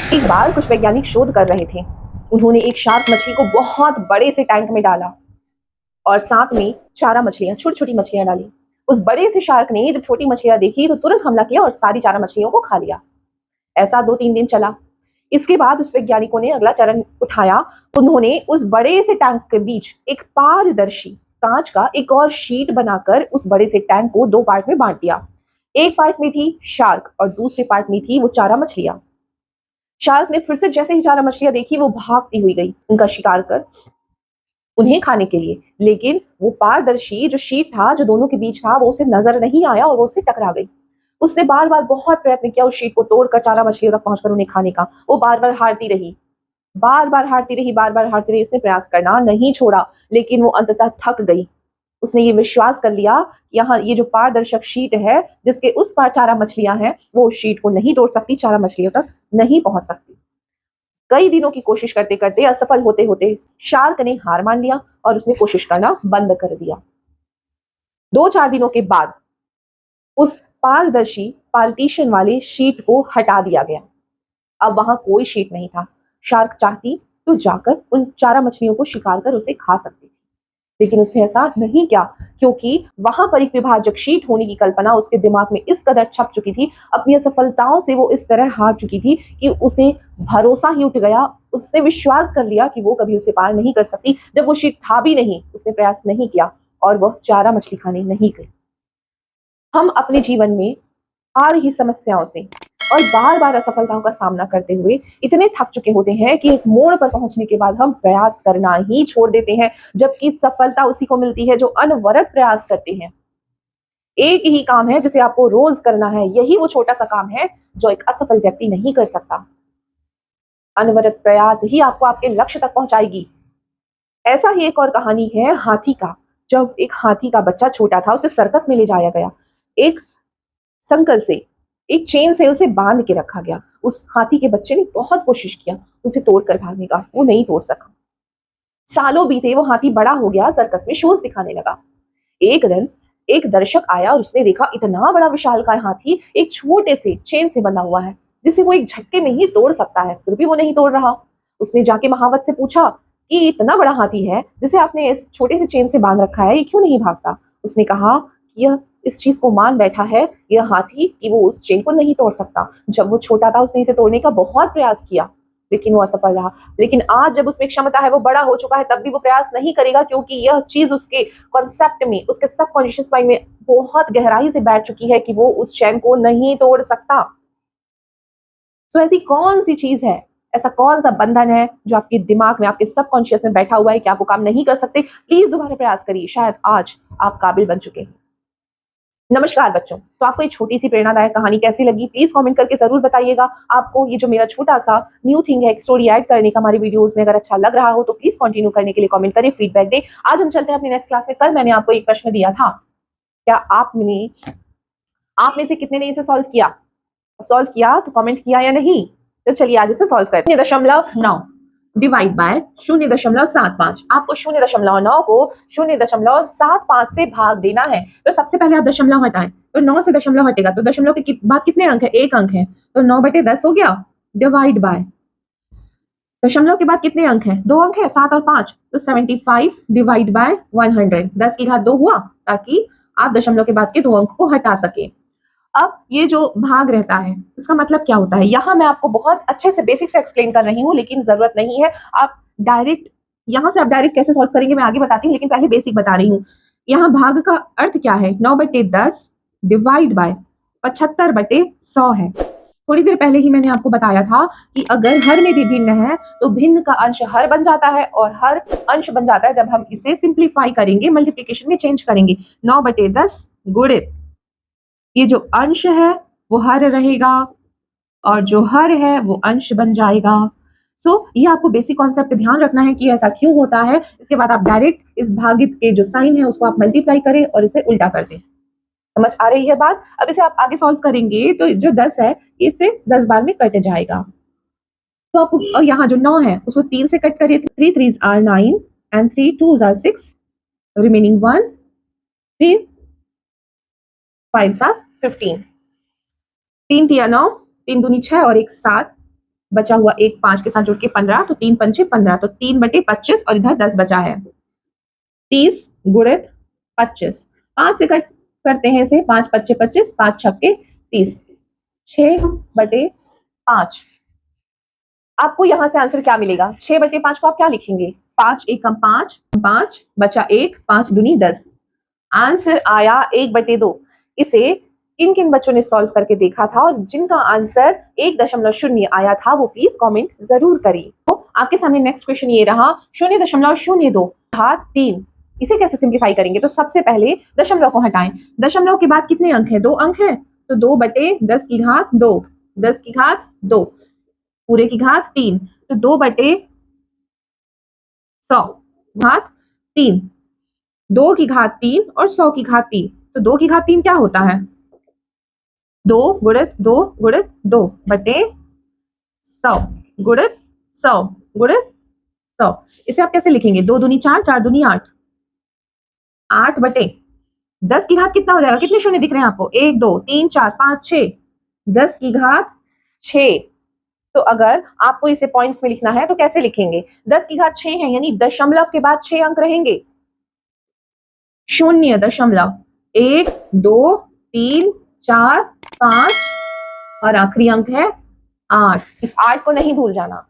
एक बार कुछ वैज्ञानिक शोध कर रहे थे। उन्होंने एक शार्क मछली को बहुत बड़े से टैंक में डाला और साथ में चारा मछलियां, छोटी छोटी मछलियां डाली। उस बड़े से शार्क ने जब छोटी मछलियां देखी तो तुरंत हमला किया और सारी चारा मछलियों को खा लिया। ऐसा 2-3 दिन चला। इसके बाद उस वैज्ञानिकों ने अगला चरण उठाया। उन्होंने उस बड़े से टैंक के बीच एक पारदर्शी कांच का एक और शीट बनाकर उस बड़े से टैंक को 2 पार्ट में बांट दिया। एक पार्ट में थी शार्क और दूसरे पार्ट में थी वो चारा मछलियां। शार्क ने फिर से जैसे ही चारा मछलियां देखी वो भागती हुई गई उनका शिकार कर उन्हें खाने के लिए। लेकिन वो पारदर्शी जो शीट था, जो दोनों के बीच था, वो उसे नजर नहीं आया और वो उससे टकरा गई। उसने बार बार बहुत प्रयत्न किया उस शीट को तोड़कर चारा मछलियों तक पहुंचकर उन्हें खाने का। वो बार बार हारती रही, बार बार हारती रही, बार बार हारती रही। उसने प्रयास करना नहीं छोड़ा, लेकिन वो अंततः थक गई। उसने ये विश्वास कर लिया, यहाँ ये जो पारदर्शक शीट है जिसके उस पार चारा मछलियां हैं, वो उस शीट को नहीं तोड़ सकती, चारा मछलियों तक नहीं पहुंच सकती। कई दिनों की कोशिश करते करते, असफल होते होते शार्क ने हार मान लिया और उसने कोशिश करना बंद कर दिया। 2-4 दिनों के बाद उस पारदर्शी पार्टीशन वाले शीट को हटा दिया गया। अब वहां कोई शीट नहीं था। शार्क चाहती तो जाकर उन चारा मछलियों को शिकार कर उसे खा सकती थी, लेकिन उसने ऐसा नहीं किया, क्योंकि वहां पर एक विभाजक शीट होने की कल्पना उसके दिमाग में इस कदर छप चुकी थी। अपनी असफलताओं से वो इस तरह हार चुकी थी कि उसे भरोसा ही उठ गया। उसने विश्वास कर लिया कि वो कभी उसे पार नहीं कर सकती। जब वो शीट था भी नहीं, उसने प्रयास नहीं किया और वह चारा मछली खाने नहीं गई। हम अपने जीवन में आ रही समस्याओं से और बार बार असफलताओं का सामना करते हुए इतने थक चुके होते हैं कि एक मोड़ पर पहुंचने के बाद हम प्रयास करना ही छोड़ देते हैं, जबकि सफलता उसी को मिलती है जो अनवरत प्रयास करते हैं। एक ही काम है जिसे आपको रोज करना है, यही वो छोटा सा काम है जो एक असफल व्यक्ति नहीं कर सकता। अनवरत प्रयास ही आपको आपके लक्ष्य तक पहुंचाएगी। ऐसा ही एक और कहानी है हाथी का। जब एक हाथी का बच्चा छोटा था, उसे सर्कस में ले जाया गया। एक संकल से, एक चेन से उसे बांध के रखा गया। उस हाथी के बच्चे ने बहुत कोशिश किया उसे तोड़कर भागने का, वो नहीं तोड़ सका। सालों बीते, वो हाथी बड़ा हो गया, सर्कस में शोज दिखाने लगा। एक दिन एक दर्शक आया और उसने देखा इतना बड़ा विशालकाय हाथी एक छोटे से चेन से बंधा हुआ है, जिसे वो एक झटके में ही तोड़ सकता है, फिर भी वो नहीं तोड़ रहा। उसने जाके महावत से पूछा कि इतना बड़ा हाथी है जिसे आपने इस छोटे से चेन से बांध रखा है, ये क्यों नहीं भागता? उसने कहा कि यह इस चीज को मान बैठा है, यह हाथी, कि वो उस चेन को नहीं तोड़ सकता। जब वो छोटा था उसने इसे तोड़ने का बहुत प्रयास किया, लेकिन वो असफल रहा। लेकिन आज जब उसमें क्षमता है, वो बड़ा हो चुका है, तब भी वो प्रयास नहीं करेगा, क्योंकि यह चीज उसके कॉन्सेप्ट में, उसके सबकॉन्शियस माइंड में बहुत गहराई से बैठ चुकी है कि वो उस चैन को नहीं तोड़ सकता। तो ऐसी कौन सी चीज है, ऐसा कौन सा बंधन है जो आपके दिमाग में, आपके सबकॉन्शियस में बैठा हुआ है कि आप वो काम नहीं कर सकते? प्लीज दोबारा प्रयास करिए, शायद आज आप काबिल बन चुके हैं। नमस्कार बच्चों, तो आपको ये छोटी सी प्रेरणादायक कहानी कैसी लगी? प्लीज कमेंट करके जरूर बताइएगा। आपको ये जो मेरा छोटा सा न्यू थिंग है, एक स्टोरी ऐड करने का हमारे वीडियोस में, अगर अच्छा लग रहा हो तो प्लीज कंटिन्यू करने के लिए कमेंट करें, फीडबैक दें। आज हम चलते हैं अपनी नेक्स्ट क्लास में। कल मैंने आपको एक प्रश्न दिया था, क्या आप में से कितने ने इसे सॉल्व किया तो कमेंट किया या नहीं? तो चलिए आज इसे सॉल्व करते हैं। 0.9 डिवाइड बाय 0.75। आपको 0.9 को 0.75 से भाग देना है। तो सबसे पहले आप दशमलव हटाएं, तो 9 से दशमलव हटेगा, तो दशमलव के बाद कितने अंक है? 1 अंक है, तो 9/10 हो गया। डिवाइड बाय दशमलव के बाद कितने अंक है? 2 अंक है, 7 और 5, तो 75 डिवाइड बाय 100। 10 की घात 2 हुआ, ताकि आप दशमलव के बाद के 2 अंक को हटा सके। अब ये जो भाग रहता है, इसका मतलब क्या होता है? यहाँ मैं आपको बहुत अच्छे से बेसिक से एक्सप्लेन कर रही हूँ, लेकिन जरूरत नहीं है। आप डायरेक्ट यहाँ से आप डायरेक्ट कैसे सॉल्व करेंगे मैं आगे बताती हूँ, लेकिन पहले बेसिक बता रही हूँ। यहाँ भाग का अर्थ क्या है? 9/10 डिवाइड बाय 75/100 है। थोड़ी देर पहले ही मैंने आपको बताया था कि अगर हर में भी भिन्न है तो भिन्न का अंश हर बन जाता है, और हर अंश बन जाता है जब हम इसे सिंप्लीफाई करेंगे, मल्टीप्लीकेशन में चेंज करेंगे। 9/10 गुणित ये जो अंश है वो हर रहेगा, और जो हर है वो अंश बन जाएगा। ये आपको बेसिक कॉन्सेप्ट ध्यान रखना है कि ऐसा क्यों होता है। इसके बाद आप डायरेक्ट इस भागित के जो साइन है उसको आप मल्टीप्लाई करें और इसे उल्टा कर दें। समझ आ रही है बात? अब इसे आप आगे सॉल्व करेंगे तो जो 10 है इससे 10 बार में कट जाएगा। तो आप, और यहाँ जो 9 है उसको 3 से कट करिए। 3 3s are 9 and 3 2s are 6, remaining 1, 3 5s are 15। 3 3 9, 3 दूनी 6 और 1 7, बचा हुआ एक 5 के साथ जुड़ के 15, तो 3 पंचे 15, तो 3/25 और इधर 10 बचा है। 30 गुणित 25, 5 से कट करते हैं इसे, 5 पच्चे 25, 5 छक्के 30, 6/5। आपको यहां से आंसर क्या मिलेगा? 6/5 को आप क्या लिखेंगे? 5 एकम 5, 5 बचा 1, 5 दूनी 10। आंसर आया 1/2। इसे किन किन बच्चों ने सॉल्व करके देखा था और जिनका आंसर 1.0 आया था वो प्लीज कमेंट जरूर करें। तो आपके सामने नेक्स्ट क्वेश्चन ये रहा, 0.02 घात 3, इसे कैसे सिंप्लीफाई करेंगे? तो सबसे पहले दशमलव को हटाएं। दशमलव के बाद कितने अंक है? 2 अंक है, तो 2/10 की घात 2, 10 की घात 2, पूरे की घात 3, तो 2/100 घात 3, 2 की घात 3 और 100 की घात 3, तो 2 की घात 3 क्या होता है? 2 गुणित 2 गुणित 2 बटे 100 गुणित 100 गुणित 100। इसे आप कैसे लिखेंगे? 2 दूनी 4, 4 दूनी 8, 8/10 की घात कितना हो जाएगा? कितने शून्य दिख रहे हैं आपको? 1 2 3 4 5 6, 10 की घात 6। तो अगर आपको इसे पॉइंट्स में लिखना है तो कैसे लिखेंगे? 10 की घात 6 है, यानी दशमलव के बाद 6 अंक रहेंगे। 0.1 2 3 4 5 और आखिरी अंक है 8। इस 8 को नहीं भूल जाना।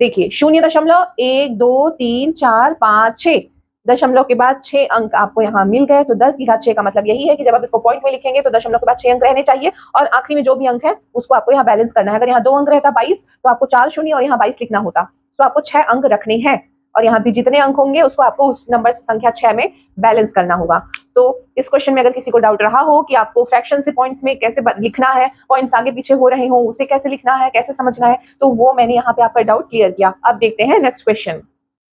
देखिए 0.1 2 3 4 5 6, दशमलव के बाद 6 अंक आपको यहाँ मिल गए। तो 10 की घात 6 का मतलब यही है कि जब आप इसको पॉइंट में लिखेंगे तो दशमलव के बाद 6 अंक रहने चाहिए और आखिरी में जो भी अंक है उसको आपको यहाँ बैलेंस करना है। अगर यहाँ 2 अंक रहता 22, तो आपको 4 शून्य और यहाँ 22 लिखना होता। तो आपको 6 अंक रखने हैं और यहाँ भी जितने अंक होंगे उसको आपको उस नंबर संख्या 6 में बैलेंस करना होगा। तो इस क्वेश्चन में अगर किसी को डाउट रहा हो कि आपको फ्रैक्शन से पॉइंट्स में कैसे लिखना है, पॉइंट्स आगे पीछे हो रहे हो उसे कैसे लिखना है, कैसे समझना है, तो वो मैंने यहाँ पे आपका डाउट क्लियर किया। अब देखते हैं नेक्स्ट क्वेश्चन।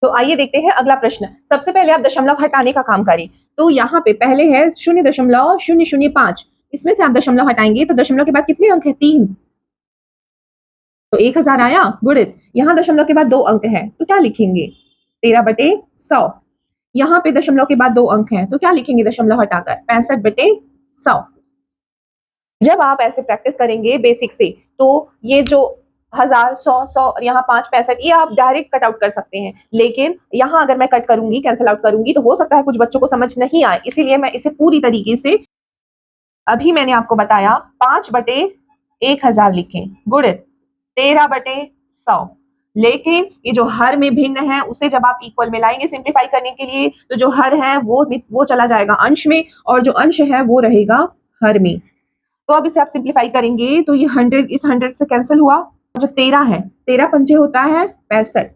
तो आइए देखते हैं अगला प्रश्न। सबसे पहले आप दशमलव हटाने का काम करें। तो यहाँ पे पहले है 0.005, इसमें से आप दशमलव हटाएंगे तो दशमलव के बाद कितने अंक है? 3, तो 1000 आया गुणित, यहाँ दशमलव के बाद 2 अंक है तो क्या लिखेंगे? 13/100। यहाँ पे दशमलव के बाद 2 अंक हैं तो क्या लिखेंगे दशमलव हटाकर? 65/100। जब आप ऐसे प्रैक्टिस करेंगे बेसिक से तो ये जो 1000 100 100 और यहाँ 5 65 ये आप डायरेक्ट कट आउट कर सकते हैं, लेकिन यहाँ अगर मैं कट करूंगी, कैंसिल आउट करूंगी, तो हो सकता है कुछ बच्चों को समझ नहीं आए, इसीलिए मैं इसे पूरी तरीके से अभी मैंने आपको बताया 5/1000 लिखें गुणित 13/100। लेकिन ये जो हर में भिन्न है उसे जब आप इक्वल में लाएंगे सिंप्लीफाई करने के लिए, तो जो हर है वो चला जाएगा अंश में और जो अंश है वो रहेगा हर में। तो अब इसे आप सिंप्लीफाई करेंगे तो ये 100 इस 100 से कैंसिल हुआ। जो 13 है, 13 पंचे होता है 65,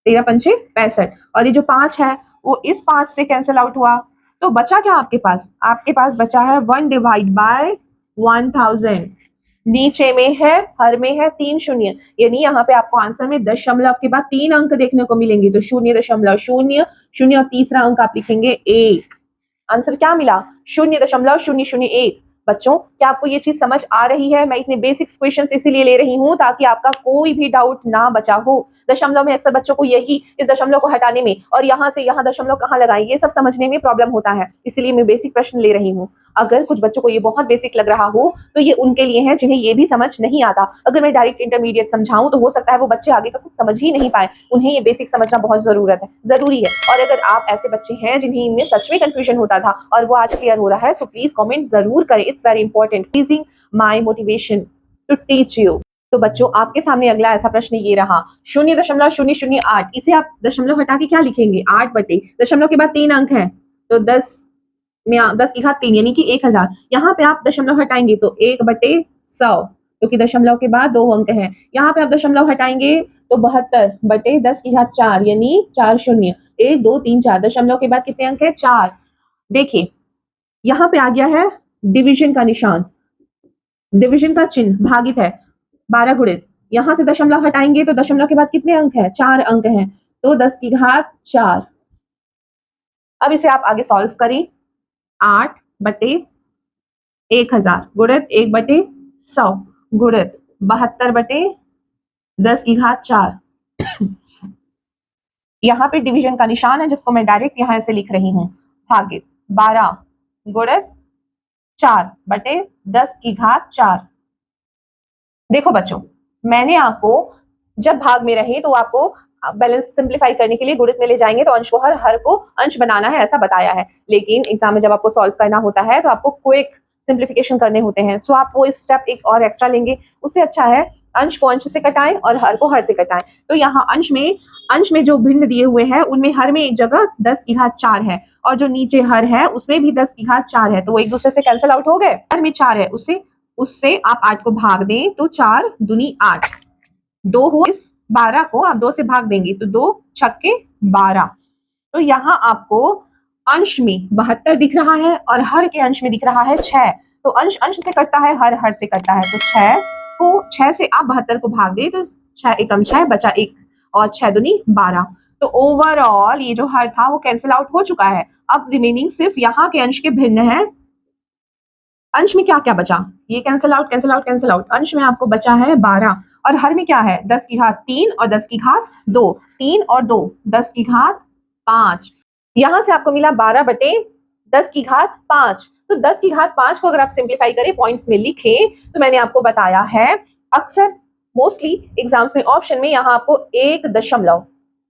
13 पंचे 65 और ये जो 5 है वो इस 5 से कैंसिल आउट हुआ। तो बचा क्या आपके पास? आपके पास बचा है 1/1000। नीचे में है, हर में है 3 शून्य, यानी यहाँ पे आपको आंसर में दशमलव के बाद 3 अंक देखने को मिलेंगे। तो 0.00 और तीसरा अंक आप लिखेंगे 1। आंसर क्या मिला? 0.001। बच्चों क्या आपको ये चीज समझ आ रही है? मैं इतने बेसिक क्वेश्चंस इसीलिए ले रही हूँ ताकि आपका कोई भी डाउट ना बचा हो। दशमलव में अक्सर बच्चों को यही, इस दशमलव को हटाने में और यहाँ से यहाँ दशमलव कहाँ लगाएं, ये सब समझने में प्रॉब्लम होता है, इसलिए मैं बेसिक प्रश्न ले रही हूँ। अगर कुछ बच्चों को ये बहुत बेसिक लग रहा हो तो ये उनके लिए है जिन्हें ये भी समझ नहीं आता। अगर मैं डायरेक्ट इंटरमीडिएट समझाऊं तो हो सकता है वो बच्चे आगे का कुछ समझ ही नहीं पाए, उन्हें ये बेसिक समझना बहुत जरूरी है। और अगर आप ऐसे बच्चे हैं जिन्हें इनमें सच में कंफ्यूजन होता था और वो आज क्लियर हो रहा है, सो प्लीज कमेंट जरूर करें। It's very important, pleasing my motivation to teach you. तो बच्चों आपके सामने अगला ऐसा प्रश्न ये रहा, 0.008, इसे आप दशमलव हटा के क्या लिखेंगे? 8 बटे, दशमलव के बाद 3 अंक हैं तो 10 में 10 की घात 3 यानी कि 1000। यहाँ पे आप दशमलव हटाएंगे तो 1/100, क्योंकि दशमलव के बाद 2 अंक हैं। यहाँ पे आप दशमलव हटाएंगे तो 72/10 की घात 4 यानी 4 शून्य, 1 2 3 4, दशमलव के बाद कितने अंक है? 4। देखिए यहाँ पे आ गया है डिवीजन का निशान, डिवीजन का चिन्ह, भागित है 12 गुणित, यहाँ से दशमलव हटाएंगे तो दशमलव के बाद कितने अंक है? 4 अंक हैं, तो 10 की घात 4। अब इसे आप आगे सॉल्व करें। 8/1000 गुणित 1/100 गुणित 72/10 की घात 4। यहाँ पे डिवीजन का निशान है जिसको मैं डायरेक्ट यहाँ से लिख रही हूँ, भागित 12 गुणित 4/10 की घात 4। देखो बच्चों मैंने आपको जब भाग में रहे तो आपको बैलेंस सिंप्लीफाई करने के लिए गुणित में ले जाएंगे, तो अंश को हर को अंश बनाना है, ऐसा बताया है। लेकिन एग्जाम में जब आपको सॉल्व करना होता है तो आपको क्विक सिंप्लीफिकेशन करने होते हैं, तो आप वो स्टेप एक और एक्स्ट्रा लेंगे। उससे अच्छा है अंश को अंश से कटाएं और हर को हर से कटाएं। तो यहाँ अंश में जो भिन्न दिए हुए हैं उनमें हर में एक जगह 10 की घात 4 है, और जो नीचे हर है उसमें भी 10 की घात 4 है, तो वो एक दूसरे से कैंसिल आउट हो गए। हर में 4 है, उससे आप 8 को भाग दें तो 4 दूनी 8, 2 हुआ, इस 12 को आप 2 से भाग देंगे तो 2 छक्के 12। तो यहाँ आपको अंश में 72 दिख रहा है और हर के अंश में दिख रहा है 6। तो अंश अंश से कटता है, हर हर से कटता है, तो 6 से आप 72 को भाग दे तो 6 एकम 6 बचा 1 और 6 दूनी 12। तो ओवरऑल ये जो हर था वो कैंसिल आउट हो चुका है। अब रिमेनिंग सिर्फ यहाँ के अंश के भिन्न है। अंश में क्या क्या बचा, ये cancel out cancel out cancel out. अंश में आपको बचा है 12 और हर में क्या है 10 की घात 3 और 10 की घात 2, 3 और 2 10 की घात 5। यहां से आपको मिला 12 बटे 10 की घात 5। तो 10 की घात 5 को अगर आप सिंप्लीफाई करें, पॉइंट्स में लिखें, तो मैंने आपको बताया है अक्सर मोस्टली एग्जाम्स में ऑप्शन में यहाँ आपको 1 दशमलव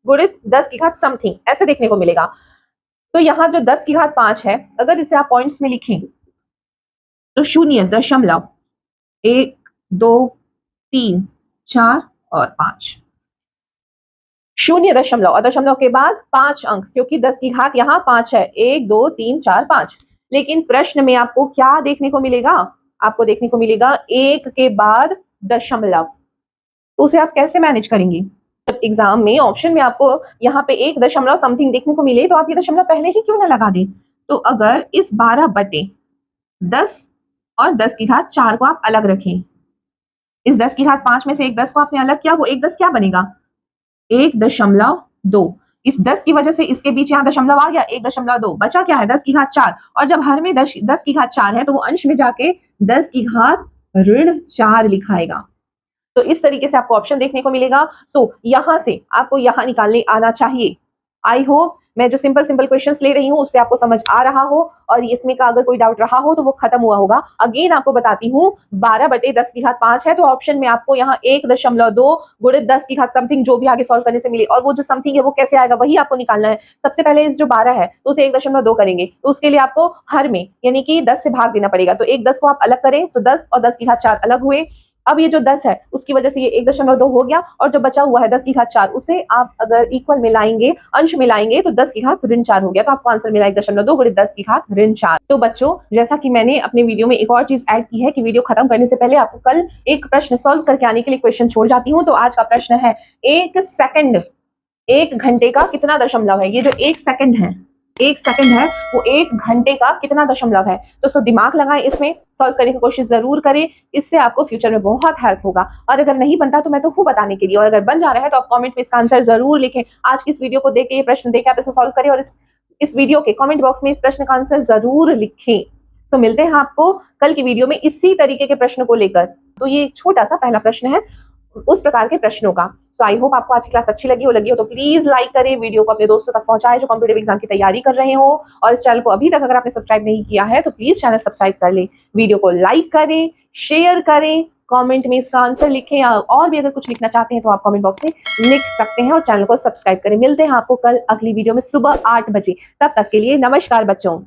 गुणित 10 की घात समथिंग ऐसे देखने को मिलेगा। तो यहाँ जो 10 की घात 5 है, अगर इसे आप पॉइंट्स में लिखें तो 0.1 2 3 4 और 5, 0 दशमलव और दशमलव के बाद 5 अंक, क्योंकि 10 की घात यहाँ 5 है, 1 2 3 4 5। लेकिन प्रश्न में आपको क्या देखने को मिलेगा, आपको देखने को मिलेगा 1 के बाद दशमलव। तो उसे आप कैसे मैनेज करेंगे? जब एग्जाम में ऑप्शन में आपको यहाँ पे 1 दशमलव समथिंग देखने को मिले तो आप ये दशमलव पहले ही क्यों ना लगा दें। तो अगर इस 12 बटे 10 और 10 की घात 4 को आप अलग रखें, इस 10 की घात 5 में से एक 10 को आपने अलग किया, वो एक 10 क्या बनेगा 1.2। इस 10 की वजह से इसके बीच यहाँ दशमलव आ गया, 1.2 बचा क्या है 10 की घात 4, और जब हर में 10 की घात 4 है तो वो अंश में जाके 10 की घात ऋण 4 लिखाएगा। तो इस तरीके से आपको ऑप्शन देखने को मिलेगा। सो यहां से आपको यहां निकालने आना चाहिए। आई होप मैं जो सिंपल क्वेश्चंस ले रही हूँ उससे आपको समझ आ रहा हो, और इसमें का अगर कोई डाउट रहा हो तो वो खत्म हुआ होगा। अगेन आपको बताती हूँ 12 बटे 10 की घात 5 है, तो ऑप्शन में आपको यहाँ 1.2 गुणित 10 की घात समथिंग जो भी आगे सॉल्व करने से मिले, और वो जो समथिंग है वो कैसे आएगा वही आपको निकालना है। सबसे पहले इस जो 12 है तो उसे 1.2 करेंगे, तो उसके लिए आपको हर में यानी कि 10 से भाग देना पड़ेगा। तो एक 10 को आप अलग करें तो 10 और 10 की घात 4 अलग हुए। अब ये जो 10 है उसकी वजह से ये 1.2 हो गया, और जो बचा हुआ है 10 की घात 4 उसे आप अगर इक्वल मिलाएंगे, अंश मिलाएंगे, तो 10 की घात ऋण 4 हो गया। तो आपको आंसर मिला 1.2 गुणित 10 की घात ऋण 4। तो बच्चों, जैसा कि मैंने अपने वीडियो में एक और चीज ऐड की है कि वीडियो खत्म करने से पहले आपको कल एक प्रश्न सॉल्व करके आने के लिए क्वेश्चन छोड़ जाती हूँ। तो आज का प्रश्न है 1 सेकंड 1 घंटे का कितना दशमलव है। ये जो 1 सेकंड है, 1 सेकंड है वो 1 घंटे का कितना दशमलव है। तो सो दिमाग लगाएं, इसमें सॉल्व करने की कोशिश जरूर करें, इससे आपको फ्यूचर में बहुत हेल्प होगा। और अगर नहीं बनता तो मैं तो हूँ बताने के लिए, और अगर बन जा रहा है तो आप कमेंट में इसका आंसर जरूर लिखें। आज की इस वीडियो को देख के, ये प्रश्न देख के आप इसे सॉल्व करें, और इस वीडियो के कमेंट बॉक्स में इस प्रश्न का आंसर जरूर लिखें। सो मिलते हैं आपको कल की वीडियो में इसी तरीके के प्रश्न को लेकर। तो ये छोटा सा पहला प्रश्न है उस प्रकार के प्रश्नों का। सो आई होप आपको आज की क्लास अच्छी लगी हो तो प्लीज लाइक करें, वीडियो को अपने दोस्तों तक पहुंचाएं जो कॉम्पिटिटिव एग्जाम की तैयारी कर रहे हो, और इस चैनल को अभी तक अगर आपने सब्सक्राइब नहीं किया है तो प्लीज चैनल सब्सक्राइब कर लें। वीडियो को लाइक करें, शेयर करें, कमेंट में इसका आंसर लिखें, या और भी अगर कुछ लिखना चाहते हैं तो आप कमेंट बॉक्स में लिख सकते हैं, और चैनल को सब्सक्राइब करें। मिलते हैं आपको कल अगली वीडियो में सुबह 8 बजे। तब तक के लिए नमस्कार बच्चों।